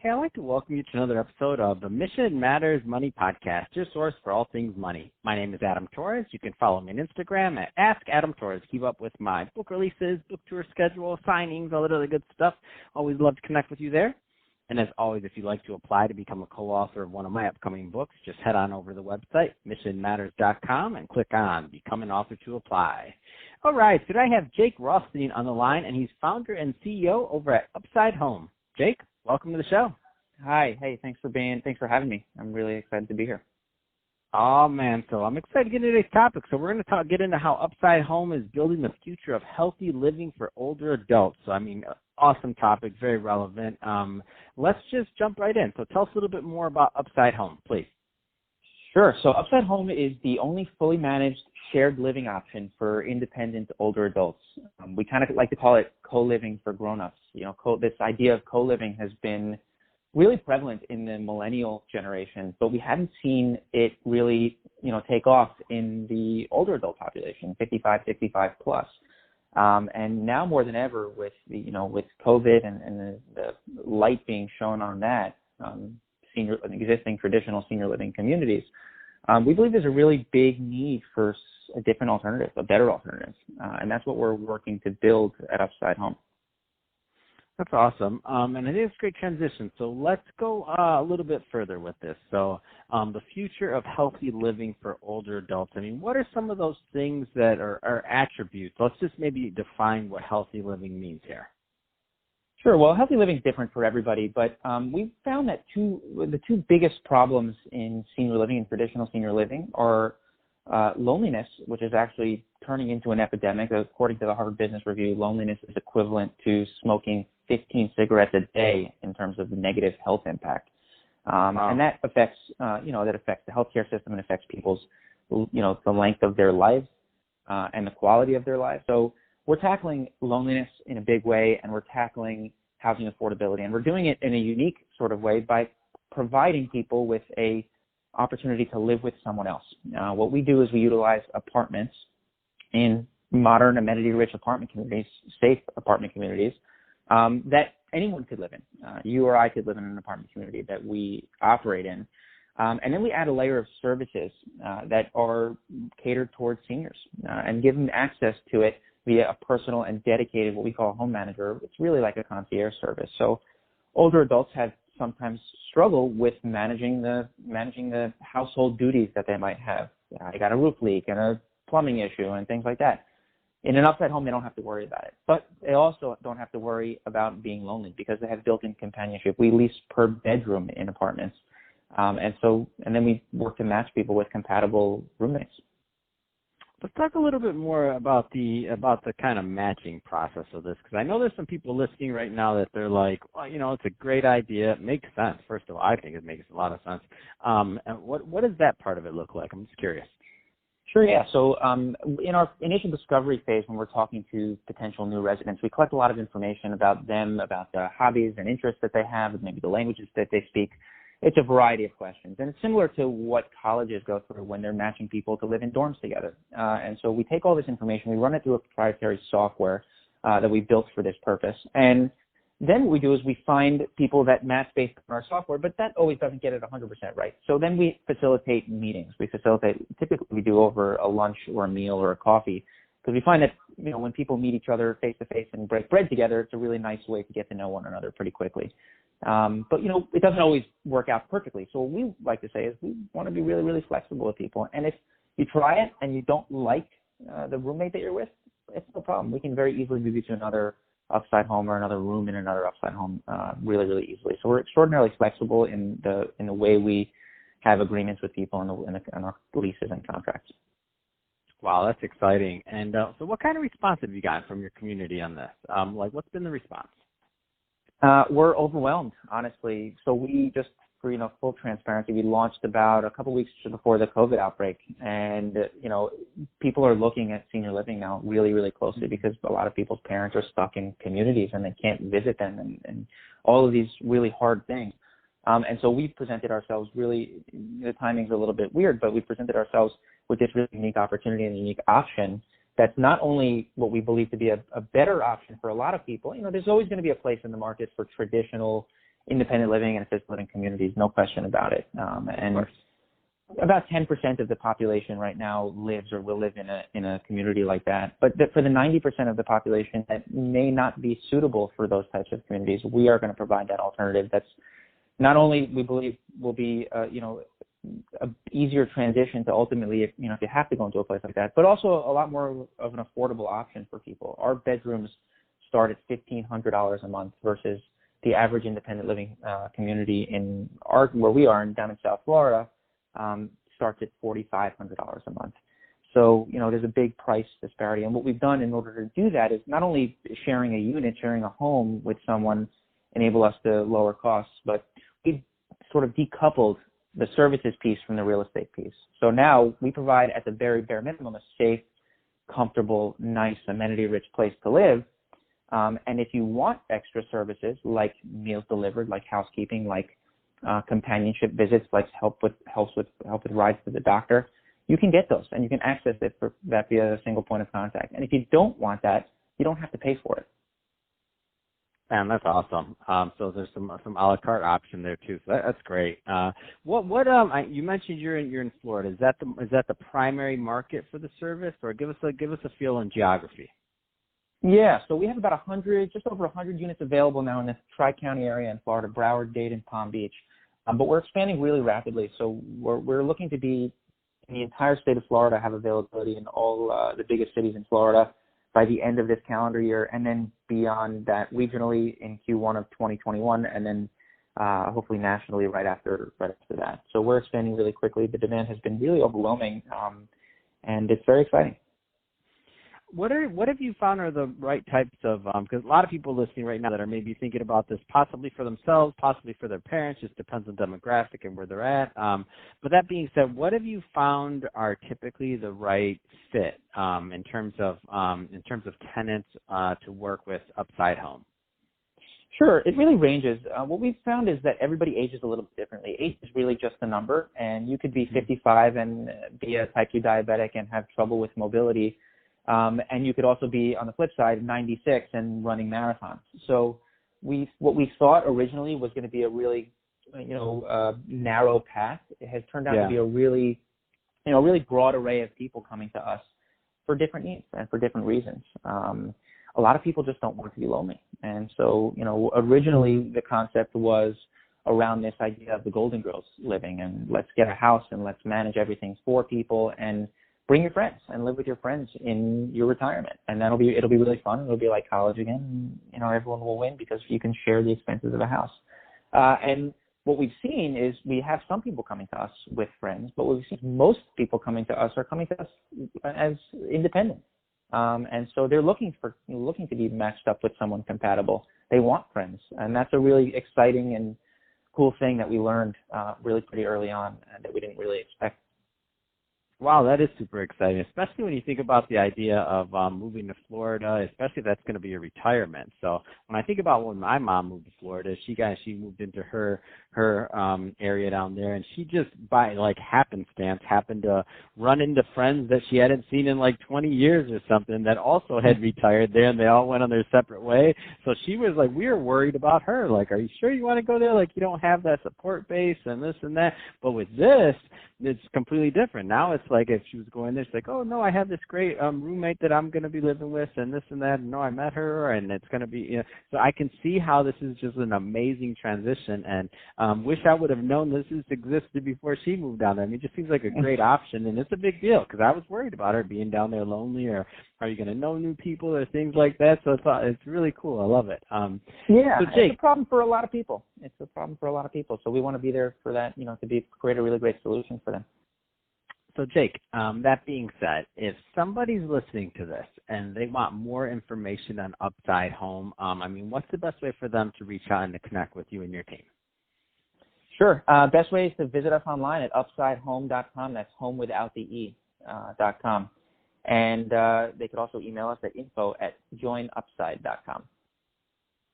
Hey, I'd like to welcome you to another episode of the Mission Matters Money Podcast, your source for all things money. My name is Adam Torres. You can follow me on Instagram at AskAdamTorres. Keep up with my book releases, book tour schedule, signings, all that other good stuff. Always love to connect with you there. And as always, if you'd like to apply to become a co-author of one of my upcoming books, just head on over to the website, missionmatters.com, and click on Become an Author to apply. All right, today I have Jake Rothstein on the line, and he's founder and CEO over at UpsideHōM. Jake, welcome to the show. Hi. Hey, thanks for having me. I'm really excited to be here. Oh, man. So I'm excited to get into today's topic. So we're going to get into how UpsideHōM is building the future of healthy living for older adults. So, awesome topic, very relevant. Let's just jump right in. So tell us a little bit more about UpsideHōM, please. Sure. So UpsideHōM is the only fully managed shared living option for independent older adults. We kind of like to call it co-living for grown-ups. This idea of co-living has been really prevalent in the millennial generation, but we haven't seen it really, take off in the older adult population, 55, 65 plus. And now more than ever with with COVID and the light being shown on that, existing traditional senior living communities, we believe there's a really big need for a different alternative, a better alternative. And that's what we're working to build at UpsideHōM. That's awesome. And it is a great transition. So let's go a little bit further with this. So the future of healthy living for older adults. What are some of those things that are attributes? Let's just maybe define what healthy living means here. Sure. Well, healthy living is different for everybody, but we've found that the two biggest problems in senior living and traditional senior living are loneliness, which is actually turning into an epidemic. According to the Harvard Business Review, loneliness is equivalent to smoking 15 cigarettes a day in terms of negative health impact. Wow. And that affects, the healthcare system and affects people's, the length of their lives and the quality of their lives. So we're tackling loneliness in a big way, and we're tackling housing affordability, and we're doing it in a unique sort of way by providing people with a opportunity to live with someone else. What we do is we utilize apartments in modern amenity-rich apartment communities, safe apartment communities, that anyone could live in. You or I could live in an apartment community that we operate in. And then we add a layer of services that are catered towards seniors and give them access to it via a personal and dedicated, what we call a home manager. It's really like a concierge service. So older adults have sometimes struggle with managing the household duties that they might have. They got a roof leak and a plumbing issue and things like that. In an UpsideHōM, they don't have to worry about it. But they also don't have to worry about being lonely because they have built-in companionship. We lease per bedroom in apartments. And then we work to match people with compatible roommates. Let's talk a little bit more about the kind of matching process of this, because I know there's some people listening right now that they're like, well, it's a great idea. It makes sense. First of all, I think it makes a lot of sense. And what does that part of it look like? I'm just curious. Sure, yeah. So in our initial discovery phase, when we're talking to potential new residents, we collect a lot of information about them, about the hobbies and interests that they have, and maybe the languages that they speak. It's a variety of questions. And it's similar to what colleges go through when they're matching people to live in dorms together. And so we take all this information, we run it through a proprietary software that we built for this purpose. And then what we do is we find people that match based on our software, but that always doesn't get it 100% right. So then we facilitate meetings. Typically we do over a lunch or a meal or a coffee, because we find that, when people meet each other face to face and break bread together, it's a really nice way to get to know one another pretty quickly. But it doesn't always work out perfectly. So what we like to say is we want to be really, really flexible with people. And if you try it and you don't like the roommate that you're with, it's no problem. We can very easily move you to another UpsideHōM or another room in another UpsideHōM really, really easily. So we're extraordinarily flexible in the way we have agreements with people in our leases and contracts. Wow, that's exciting. And so what kind of response have you gotten from your community on this? What's been the response? We're overwhelmed, honestly. So we just, for full transparency, we launched about a couple weeks before the COVID outbreak, and people are looking at senior living now really, really closely because a lot of people's parents are stuck in communities and they can't visit them, and all of these really hard things. And so we presented ourselves really, the timing's a little bit weird, but we presented ourselves with this really unique opportunity and unique option that's not only what we believe to be a better option for a lot of people. There's always going to be a place in the market for traditional independent living and assisted living communities, no question about it. And about 10% of the population right now lives or will live in a community like that. But for the 90% of the population that may not be suitable for those types of communities, we are going to provide that alternative. That's not only, we believe, will be a easier transition to ultimately, if you have to go into a place like that, but also a lot more of an affordable option for people. Our bedrooms start at $1,500 a month versus the average independent living community where we are down in South Florida starts at $4,500 a month. So, there's a big price disparity. And what we've done in order to do that is not only sharing a unit, sharing a home with someone enable us to lower costs, but we've sort of decoupled the services piece from the real estate piece. So now we provide at the very bare minimum a safe, comfortable, nice, amenity-rich place to live. And if you want extra services like meals delivered, like housekeeping, like companionship visits, like help with rides to the doctor, you can get those and you can access it for that via a single point of contact. And if you don't want that, you don't have to pay for it. Man, that's awesome. So there's some a la carte option there too. So that's great. You mentioned you're in Florida. Is that the primary market for the service, or give us a feel on geography? Yeah, so we have about just over 100 units available now in the Tri-County area in Florida, Broward, Dade, Palm Beach. But we're expanding really rapidly. So we're looking to be in the entire state of Florida, have availability in all the biggest cities in Florida by the end of this calendar year, and then beyond that regionally in Q1 of 2021, and then hopefully nationally right after that. So we're expanding really quickly. The demand has been really overwhelming, and it's very exciting. What have you found are the right types of, because a lot of people listening right now that are maybe thinking about this possibly for themselves, possibly for their parents, just depends on demographic and where they're at. But that being said, what have you found are typically the right fit in terms of tenants to work with UpsideHōM? Sure, it really ranges. What we've found is that everybody ages a little bit differently. Age is really just a number, and you could be 55 and be a type 2 diabetic and have trouble with mobility. And you could also be, on the flip side, 96 and running marathons. So what we thought originally was going to be a really, narrow path, it has turned out to be a really broad array of people coming to us for different needs and for different reasons. A lot of people just don't want to be lonely. And so, originally the concept was around this idea of the Golden Girls living, and let's get a house and let's manage everything for people and bring your friends and live with your friends in your retirement. And it'll be really fun. It'll be like college again. Everyone will win because you can share the expenses of a house. And what we've seen is we have some people coming to us with friends, but what we've seen most people coming to us are coming to us as independent. And so they're looking to be matched up with someone compatible. They want friends. And that's a really exciting and cool thing that we learned really pretty early on that we didn't really expect. Wow, that is super exciting, especially when you think about the idea of moving to Florida, especially if that's going to be a retirement. So when I think about when my mom moved to Florida, she moved into her area down there, and she just by like happenstance happened to run into friends that she hadn't seen in like 20 years or something that also had retired there, and they all went on their separate way. So she was like, we were worried about her. Like, are you sure you want to go there? Like, you don't have that support base and this and that. But with this, it's completely different. Now it's like if she was going there, she's like, oh, no, I have this great roommate that I'm going to be living with and this and that. And no, I met her, and it's going to be, So I can see how this is just an amazing transition, and wish I would have known this existed before she moved down there. I mean, it just seems like a great option, and it's a big deal because I was worried about her being down there lonely, or are you going to know new people or things like that. So it's really cool. I love it. So Jake, it's a problem for a lot of people. So we want to be there for that, to create a really great solution for them. So Jake, that being said, if somebody's listening to this and they want more information on UpsideHōM, what's the best way for them to reach out and to connect with you and your team? Sure. Best way is to visit us online at UpsideHōM.com. That's home without the E, .com. And they could also email us at info@joinupside.com.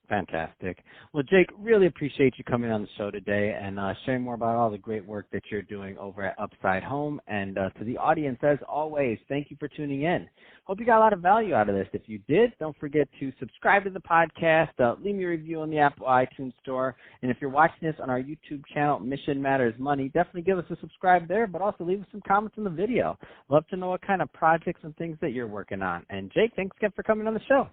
Fantastic. Well, Jake, really appreciate you coming on the show today and sharing more about all the great work that you're doing over at UpsideHōM. And to the audience, as always, thank you for tuning in. Hope you got a lot of value out of this. If you did, don't forget to subscribe to the podcast, leave me a review on the Apple iTunes Store. And if you're watching this on our YouTube channel, Mission Matters Money, definitely give us a subscribe there, but also leave us some comments in the video. Love to know what kind of projects and things that you're working on. And Jake, thanks again for coming on the show.